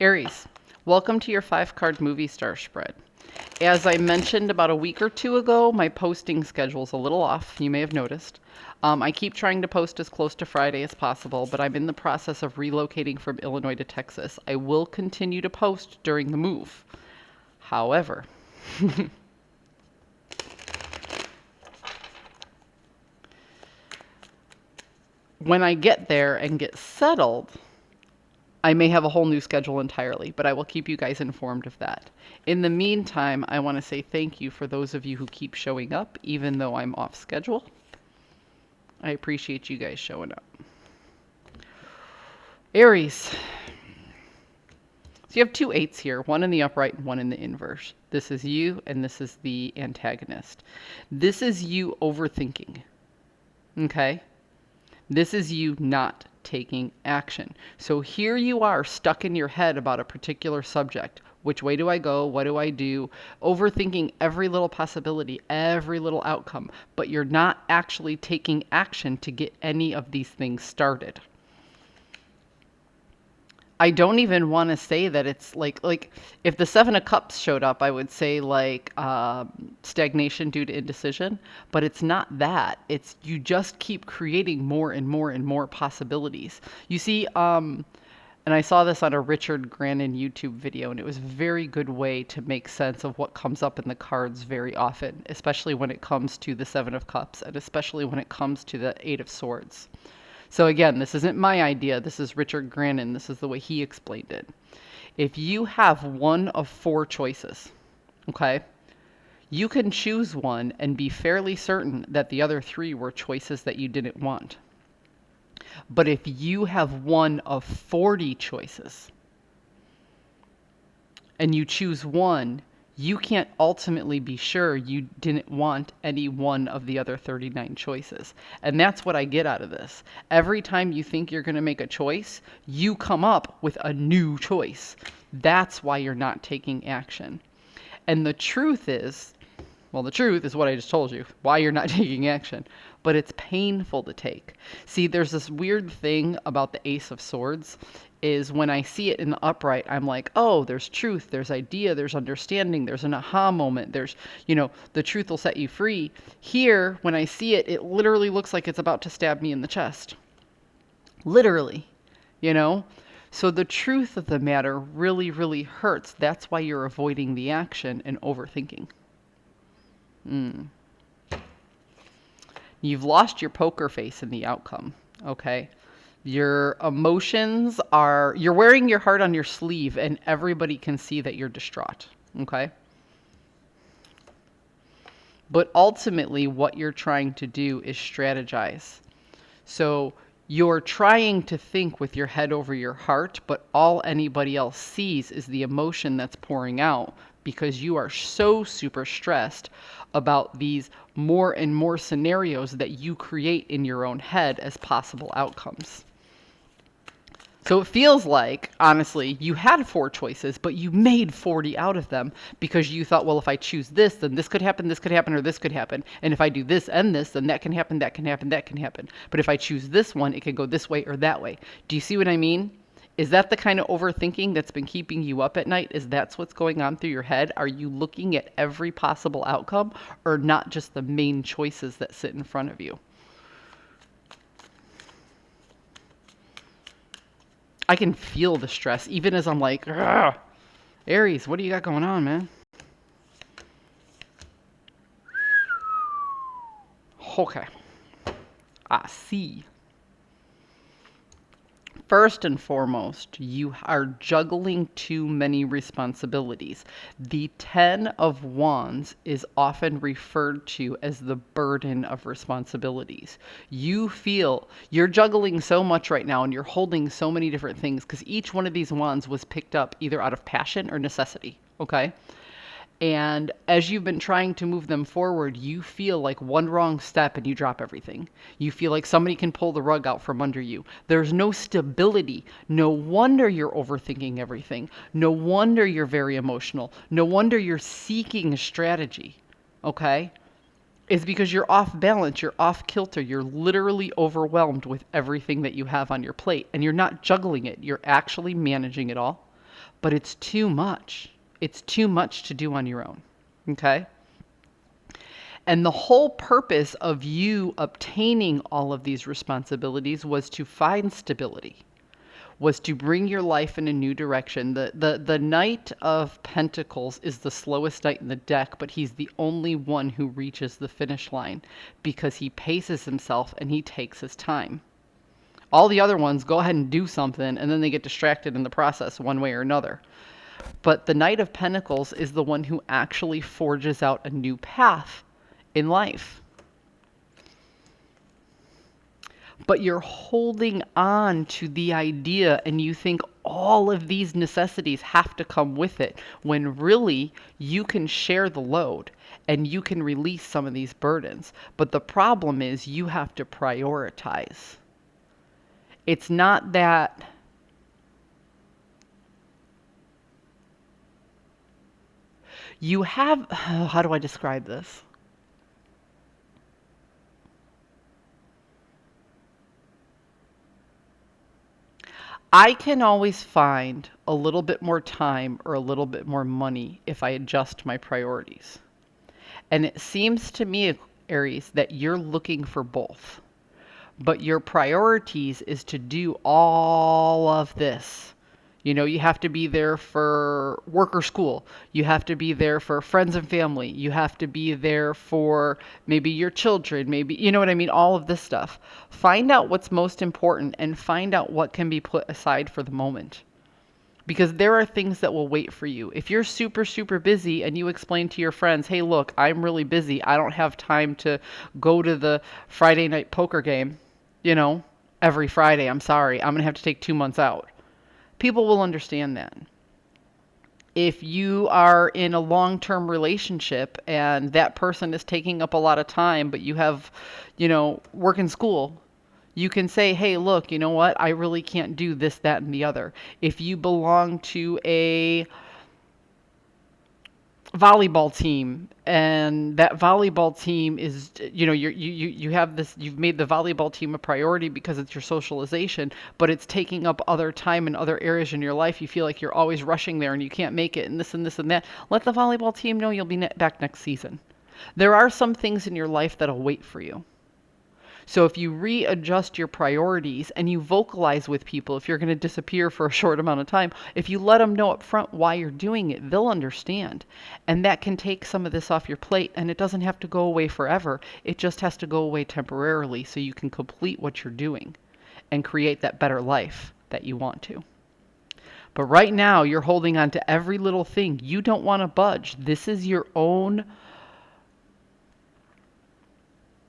Aries, welcome to your 5-card movie star spread. As I mentioned about a week or two ago, my posting schedule's a little off. You may have noticed. I keep trying to post as close to Friday as possible, but I'm in the process of relocating from Illinois to Texas. I will continue to post during the move. However, when I get there and get settled, I may have a whole new schedule entirely, but I will keep you guys informed of that. In the meantime, I want to say thank you for those of you who keep showing up, even though I'm off schedule. I appreciate you guys showing up. Aries. So you have two 8s here, one in the upright and one in the inverse. This is you, and this is the antagonist. This is you overthinking. Okay? This is you not taking action. So here you are stuck in your head about a particular subject. Which way do I go? What do I do? Overthinking every little possibility, every little outcome, but you're not actually taking action to get any of these things started. I don't even want to say that it's like if the 7 of Cups showed up, I would say like stagnation due to indecision, but it's not that. It's you just keep creating more and more and more possibilities. You see, and I saw this on a Richard Grannon YouTube video, and it was a very good way to make sense of what comes up in the cards very often, especially when it comes to the 7 of Cups, and especially when it comes to the 8 of Swords. So again, this isn't my idea. This is Richard Grannon. This is the way he explained it. If you have one of 4 choices, okay, you can choose one and be fairly certain that the other 3 were choices that you didn't want. But if you have one of 40 choices and you choose one, you can't ultimately be sure you didn't want any one of the other 39 choices. And that's what I get out of this. Every time you think you're going to make a choice, you come up with a new choice. That's why you're not taking action. And the truth is, well, the truth is what I just told you, why you're not taking action. But it's painful to take. See, there's this weird thing about the Ace of Swords is when I see it in the upright, I'm like, oh, there's truth, there's idea, there's understanding, there's an aha moment, there's, the truth will set you free. Here, when I see it, it literally looks like it's about to stab me in the chest. Literally, So the truth of the matter really, really hurts. That's why you're avoiding the action and overthinking. You've lost your poker face in the outcome, okay? Your emotions you're wearing your heart on your sleeve and everybody can see that you're distraught, okay? But ultimately, what you're trying to do is strategize. So you're trying to think with your head over your heart, but all anybody else sees is the emotion that's pouring out because you are so super stressed about these more and more scenarios that you create in your own head as possible outcomes. So it feels like, honestly, you had 4 choices, but you made 40 out of them because you thought, well, if I choose this, then this could happen, or this could happen. And if I do this and this, then that can happen, that can happen, that can happen. But if I choose this one, it can go this way or that way. Do you see what I mean? Is that the kind of overthinking that's been keeping you up at night? Is that's what's going on through your head? Are you looking at every possible outcome or not just the main choices that sit in front of you? I can feel the stress even as I'm like, ugh. Aries, what do you got going on, man? Okay. I see. First and foremost, you are juggling too many responsibilities. The 10 of Wands is often referred to as the burden of responsibilities. You feel you're juggling so much right now and you're holding so many different things because each one of these wands was picked up either out of passion or necessity, okay? And as you've been trying to move them forward, you feel like one wrong step and you drop everything. You feel like somebody can pull the rug out from under you. There's no stability. No wonder you're overthinking everything. No wonder you're very emotional. No wonder you're seeking a strategy, okay? It's because you're off balance, you're off kilter, you're literally overwhelmed with everything that you have on your plate, and you're not juggling it. You're actually managing it all. but it's too much. It's too much to do on your own. Okay? And the whole purpose of you obtaining all of these responsibilities was to find stability, was to bring your life in a new direction. The Knight of Pentacles is the slowest knight in the deck, but he's the only one who reaches the finish line because he paces himself and he takes his time. All the other ones go ahead and do something and then they get distracted in the process one way or another. But the Knight of Pentacles is the one who actually forges out a new path in life. But you're holding on to the idea and you think all of these necessities have to come with it, when really you can share the load and you can release some of these burdens. But the problem is you have to prioritize. It's not that you have, how do I describe this? I can always find a little bit more time or a little bit more money if I adjust my priorities. And it seems to me, Aries, that you're looking for both. But your priorities is to do all of this. You know, you have to be there for work or school. You have to be there for friends and family. You have to be there for maybe your children, maybe, you know what I mean? All of this stuff. Find out what's most important and find out what can be put aside for the moment. Because there are things that will wait for you. If you're super, super busy and you explain to your friends, hey, look, I'm really busy. I don't have time to go to the Friday night poker game, you know, every Friday. I'm sorry. I'm going to have to take 2 months out. People will understand that. If you are in a long-term relationship and that person is taking up a lot of time, but you have, you know, work and school, you can say, hey, look, you know what? I really can't do this, that, and the other. If you belong to a volleyball team and that volleyball team is, you know, you have this, you've made the volleyball team a priority because it's your socialization, but it's taking up other time in other areas in your life. You feel like you're always rushing there and you can't make it and this and this and that. Let the volleyball team know you'll be back next season. There are some things in your life that'll wait for you. So if you readjust your priorities and you vocalize with people, if you're going to disappear for a short amount of time, if you let them know up front why you're doing it, they'll understand. And that can take some of this off your plate, and it doesn't have to go away forever. It just has to go away temporarily so you can complete what you're doing and create that better life that you want to. But right now, you're holding on to every little thing. You don't want to budge. This is your own,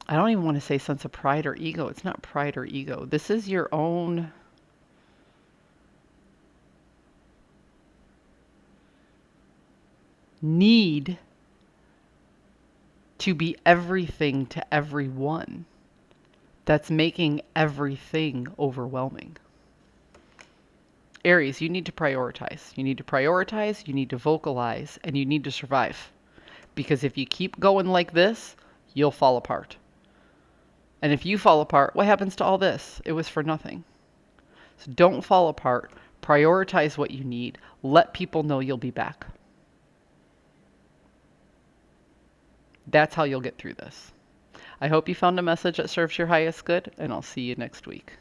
I don't even want to say sense of pride or ego. It's not pride or ego. This is your own need to be everything to everyone that's making everything overwhelming. Aries, you need to prioritize. You need to prioritize, you need to vocalize, and you need to survive. Because if you keep going like this, you'll fall apart. And if you fall apart, what happens to all this? It was for nothing. So don't fall apart. Prioritize what you need. Let people know you'll be back. That's how you'll get through this. I hope you found a message that serves your highest good, and I'll see you next week.